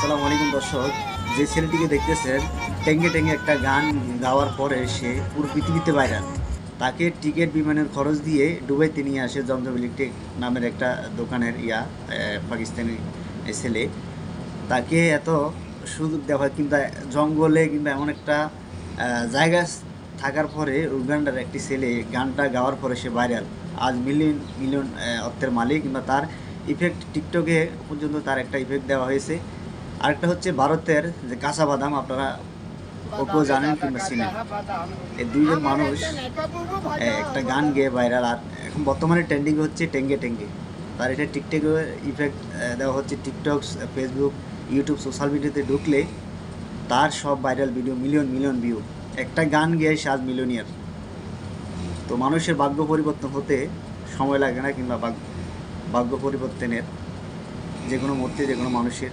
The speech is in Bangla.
আসসালামু আলাইকুম দর্শক। যে ছেলেটিকে দেখতেছেন টেঙ্গে টেঙ্গে একটা গান গাওয়ার পরে সে পুরো পৃথিবীতে ভাইরাল। তাকে টিকিট বিমানের খরচ দিয়ে দুবাইতে নিয়ে আসে জমজম ইলেকট্রিক নামের একটা দোকানের পাকিস্তানি ছেলে। তাকে এত সুযোগ দেওয়া হয়, কিংবা জঙ্গলে কিংবা এমন একটা জায়গা থাকার পরে উগান্ডার একটি ছেলে গানটা গাওয়ার পরে সে ভাইরাল। আজ মিলিয়ন মিলিয়ন অর্থের মালিক, কিংবা তার ইফেক্ট টিকটকে পর্যন্ত তার একটা ইফেক্ট দেওয়া হয়েছে। আরেকটা হচ্ছে ভারতের যে কাঁচা বাদাম, আপনারা ওকেও জানেন কিংবা চিনেন। এই দুইজন মানুষ একটা গান গেয়ে ভাইরাল, আর এখন বর্তমানে ট্রেন্ডিং হচ্ছে টেঙ্গে টেঙ্গে। তার এটা টিকটকে ইফেক্ট দেওয়া হচ্ছে। টিকটক, ফেসবুক, ইউটিউব, সোশ্যাল মিডিয়াতে ঢুকলে তার সব viral video million million view. একটা গান গেয়ে সে আজ মিলিয়নিয়ার। তো মানুষের ভাগ্য পরিবর্তন হতে সময় লাগে না, কিংবা ভাগ্য পরিবর্তনের যে কোনো মুহূর্তে যে কোনো মানুষের